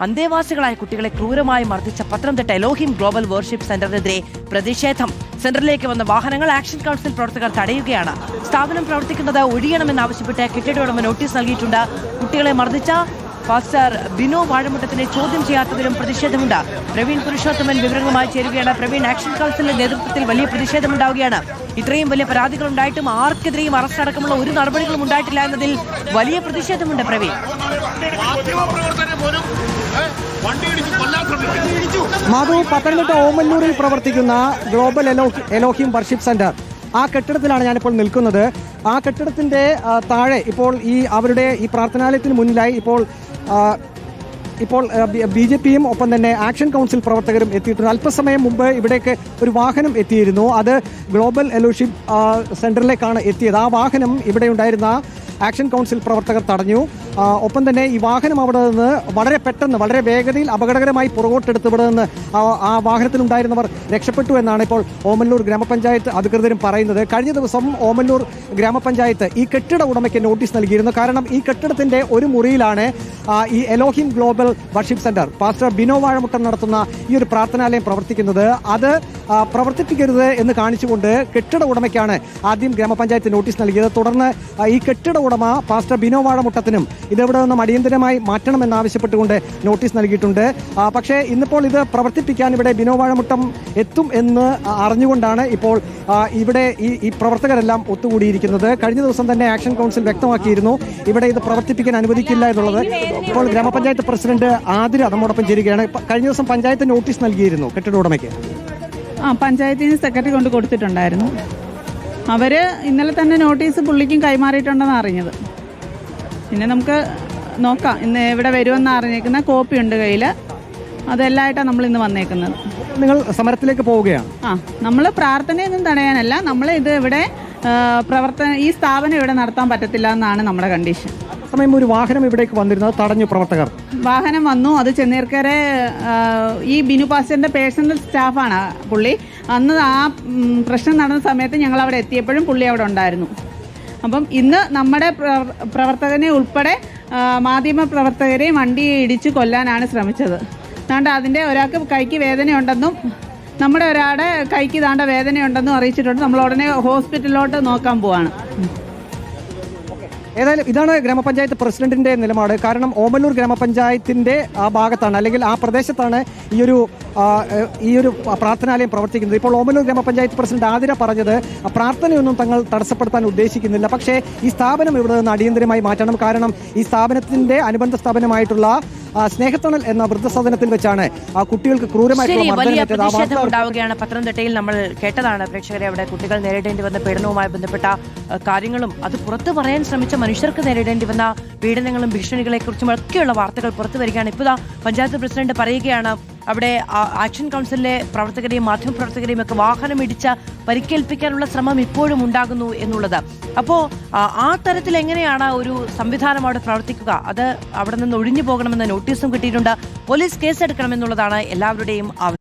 അന്തേവാസികളായ കുട്ടികളെ ക്രൂരമായി മർദ്ദിച്ച പത്തനംതിട്ട എലോഹിം ഗ്ലോബൽ വർഷിപ്പ് സെന്ററിനെതിരെ പ്രതിഷേധം. സെന്ററിലേക്ക് വന്ന വാഹനങ്ങൾ ആക്ഷൻ കൗൺസിൽ പ്രവർത്തകർ തടയുകയാണ്. സ്ഥാപനം പ്രവർത്തിക്കുന്നത് ഒഴിയണമെന്നാവശ്യപ്പെട്ട് കെട്ടിട ഉടമ നോട്ടീസ് നൽകിയിട്ടുണ്ട്. കുട്ടികളെ മർദ്ദിച്ച പാസ്റ്റർ ബിനോ വാഴമുട്ടത്തിനെ ചോദ്യം ചെയ്യാത്തതിലും പ്രതിഷേധമുണ്ട്. പ്രവീൺ പുരുഷോത്തമൻ വിവരങ്ങളുമായി ചേരുകയാണ്. പ്രവീൺ, ആക്ഷൻ കൗൺസിലിന്റെ നേതൃത്വത്തിൽ വലിയ പ്രതിഷേധമുണ്ടാവുകയാണ്. ഇത്രയും വലിയ പരാതികൾ ഉണ്ടായിട്ടും ആർക്കെതിരെയും അറസ്റ്റ് അടക്കമുള്ള ഒരു നടപടികളും ഉണ്ടായിട്ടില്ല എന്നതിൽ വലിയ പ്രതിഷേധമുണ്ട്. പ്രവീൺ, മാധു, പത്തനംതിട്ട ഓമല്ലൂരിൽ പ്രവർത്തിക്കുന്ന ഗ്ലോബൽ എലോഹിം വർഷിപ്പ് സെന്റർ, ആ കെട്ടിടത്തിലാണ് ഞാനിപ്പോൾ നിൽക്കുന്നത്. ആ കെട്ടിടത്തിന്റെ താഴെ ഇപ്പോൾ അവരുടെ ഈ പ്രാർത്ഥനാലയത്തിന് മുന്നിലായി ഇപ്പോൾ BJPയും ഒപ്പം തന്നെ ആക്ഷൻ കൗൺസിൽ പ്രവർത്തകരും എത്തിയിട്ടുണ്ട്. അല്പസമയം മുമ്പ് ഇവിടേക്ക് ഒരു വാഹനം എത്തിയിരുന്നു. അത് ഗ്ലോബൽ എലോഹിം സെന്ററിലേക്കാണ് എത്തിയത്. ആ വാഹനം ഇവിടെ ഉണ്ടായിരുന്ന ആക്ഷൻ കൗൺസിൽ പ്രവർത്തകർ തടഞ്ഞു. ഒപ്പം തന്നെ ഈ വാഹനം അവിടെ നിന്ന് വളരെ പെട്ടെന്ന്, വളരെ വേഗതയിൽ അപകടകരമായി പുറകോട്ടെടുത്ത് ഇവിടെ നിന്ന് ആ വാഹനത്തിലുണ്ടായിരുന്നവർ രക്ഷപ്പെട്ടു എന്നാണ് ഇപ്പോൾ ഓമല്ലൂർ ഗ്രാമപഞ്ചായത്ത് അധികൃതരും പറയുന്നത്. കഴിഞ്ഞ ദിവസം ഓമല്ലൂർ ഗ്രാമപഞ്ചായത്ത് ഈ കെട്ടിട ഉടമയ്ക്ക് നോട്ടീസ് നൽകിയിരുന്നു. കാരണം ഈ കെട്ടിടത്തിന്റെ ഒരു മുറിയിലാണ് ഈ Elohim global worship centre, pastor Bino Vazhamuttam നടത്തുന്ന ഈ ഒരു പ്രാർത്ഥനാലയം പ്രവർത്തിക്കുന്നത്. അത് പ്രവർത്തിപ്പിക്കരുത് എന്ന് കാണിച്ചുകൊണ്ട് കെട്ടിട ഉടമയ്ക്കാണ് ആദ്യം ഗ്രാമപഞ്ചായത്ത് നോട്ടീസ് നൽകിയത്. തുടർന്ന് ഈ കെട്ടിട ഉടമ പാസ്റ്റർ ബിനോ വാഴമുട്ടത്തിനും ഇതെവിടെ നിന്നും അടിയന്തരമായി മാറ്റണമെന്നാവശ്യപ്പെട്ടുകൊണ്ട് നോട്ടീസ് നൽകിയിട്ടുണ്ട്. പക്ഷേ ഇന്നിപ്പോൾ ഇത് പ്രവർത്തിപ്പിക്കാൻ ഇവിടെ ബിനോ വാഴമുട്ടം എത്തും എന്ന് അറിഞ്ഞുകൊണ്ടാണ് ഇപ്പോൾ ഇവിടെ ഈ പ്രവർത്തകരെല്ലാം ഒത്തുകൂടിയിരിക്കുന്നത്. കഴിഞ്ഞ ദിവസം തന്നെ ആക്ഷൻ കൗൺസിൽ വ്യക്തമാക്കിയിരുന്നു ഇവിടെ ഇത് പ്രവർത്തിപ്പിക്കാൻ അനുവദിക്കില്ല എന്നുള്ളത്. ഇപ്പോൾ ഗ്രാമപഞ്ചായത്ത് പ്രസിഡന്റ് ആതിര നമ്മോടൊപ്പം ചേരുകയാണ്. കഴിഞ്ഞ ദിവസം പഞ്ചായത്ത് നോട്ടീസ് നൽകിയിരുന്നു കെട്ടിട ഉടമയ്ക്ക്. പഞ്ചായത്തിന് സെക്രട്ടറി കൊണ്ട് കൊടുത്തിട്ടുണ്ടായിരുന്നു. അവര് ഇന്നലെ തന്നെ നോട്ടീസ് പുള്ളിക്കും കൈമാറിയിട്ടുണ്ടെന്ന് അറിഞ്ഞത്. പിന്നെ നമുക്ക് നോക്കാം, ഇന്ന് എവിടെ വരുമെന്ന് അറിഞ്ഞേക്കുന്ന കോപ്പി ഉണ്ട് കയ്യിൽ. അതെല്ലായിട്ടാണ് നമ്മൾ ഇന്ന് വന്നേക്കുന്നത്. നിങ്ങൾ സമരത്തിലേക്ക് പോവുകയാണ്? നമ്മൾ പ്രാർത്ഥനയൊന്നും തടയാനല്ല, നമ്മൾ ഇത് ഇവിടെ ഈ സ്ഥാപനം ഇവിടെ നടത്താൻ പറ്റത്തില്ല എന്നാണ് നമ്മുടെ കണ്ടീഷൻ. സമയം ഒരു വാഹനം ഇവിടേക്ക് വന്നിരുന്നത് തടഞ്ഞു പ്രവർത്തകർ. വാഹനം വന്നു, അത് ചെന്നീർക്കര ഈ ബിനു പാസ്റ്ററിന്റെ പേഴ്സണൽ സ്റ്റാഫാണ് പുള്ളി. അന്ന് ആ പ്രശ്നം നടന്ന സമയത്ത് ഞങ്ങൾ അവിടെ എത്തിയപ്പോഴും പുള്ളി അവിടെ ഉണ്ടായിരുന്നു. അപ്പം ഇന്ന് നമ്മുടെ പ്രവർത്തകനെ ഉൾപ്പെടെ മാധ്യമ പ്രവർത്തകരെയും വണ്ടി ഇടിച്ച് കൊല്ലാനാണ് ശ്രമിച്ചത്. അതുകൊണ്ട് അതിൻ്റെ ഒരാൾക്ക് കൈക്ക് വേദനയുണ്ടെന്നും നമ്മുടെ ഒരാളുടെ കൈക്ക് താണ്ട വേദനയുണ്ടെന്നും അറിയിച്ചിട്ടുണ്ട്. നമ്മൾ ഉടനെ ഹോസ്പിറ്റലിലോട്ട് നോക്കാൻ പോവാണ്. ഏതായാലും ഇതാണ് ഗ്രാമപഞ്ചായത്ത് പ്രസിഡന്റിന്റെ നിലപാട്. കാരണം ഓമല്ലൂർ ഗ്രാമപഞ്ചായത്തിന്റെ ആ ഭാഗത്താണ്, അല്ലെങ്കിൽ ആ പ്രദേശത്താണ് ഈ ഒരു പ്രാർത്ഥനാലയം പ്രവർത്തിക്കുന്നത്. ഇപ്പോൾ ഓമല്ലൂർ ഗ്രാമപഞ്ചായത്ത് പ്രസിഡന്റ് ആതിര പറഞ്ഞത് പ്രാർത്ഥനയൊന്നും തങ്ങൾ തടസ്സപ്പെടുത്താൻ ഉദ്ദേശിക്കുന്നില്ല. പക്ഷേ ഈ സ്ഥാപനം ഇവിടെ നിന്ന് അടിയന്തരമായി മാറ്റണം. കാരണം ഈ സ്ഥാപനത്തിന്റെ അനുബന്ധ സ്ഥാപനമായിട്ടുള്ള സ്നേഹത്തണൽ എന്ന വൃദ്ധസദനത്തിൽ വെച്ചാണ് ആ കുട്ടികൾക്ക് ക്രൂരമായിട്ടുള്ള ഉണ്ടാവുകയാണ്. പത്തനംതിട്ടയിൽ നമ്മൾ കേട്ടതാണ് പ്രേക്ഷകരെ, അവിടെ കുട്ടികൾ നേരിടേണ്ടി വന്ന പീഡനവുമായി ബന്ധപ്പെട്ട കാര്യങ്ങളും അത് പുറത്തു പറയാൻ ശ്രമിച്ച മനുഷ്യർക്ക് നേരിടേണ്ടി വന്ന പീഡനങ്ങളും ഭീഷണികളെ കുറിച്ചും ഒക്കെയുള്ള വാർത്തകൾ പുറത്തു വരികയാണ്. ഇപ്പോൾ പഞ്ചായത്ത് പ്രസിഡന്റ് പറയുകയാണ് അവിടെ ആക്ഷൻ കൗൺസിലിലെ പ്രവർത്തകരെയും മാധ്യമപ്രവർത്തകരെയും ഒക്കെ വാഹനം ഇടിച്ച് പരിക്കേൽപ്പിക്കാനുള്ള ശ്രമം ഇപ്പോഴും ഉണ്ടാകുന്നു എന്നുള്ളത്. അപ്പോൾ ആ തരത്തിൽ എങ്ങനെയാണ് ഒരു സംവിധാനം അവിടെ പ്രവർത്തിക്കുക? അത് അവിടെ നിന്ന് ഒഴിഞ്ഞു പോകണമെന്ന നോട്ടീസും കിട്ടിയിട്ടുണ്ട്. പോലീസ് കേസെടുക്കണമെന്നുള്ളതാണ് എല്ലാവരുടെയും ആവശ്യം.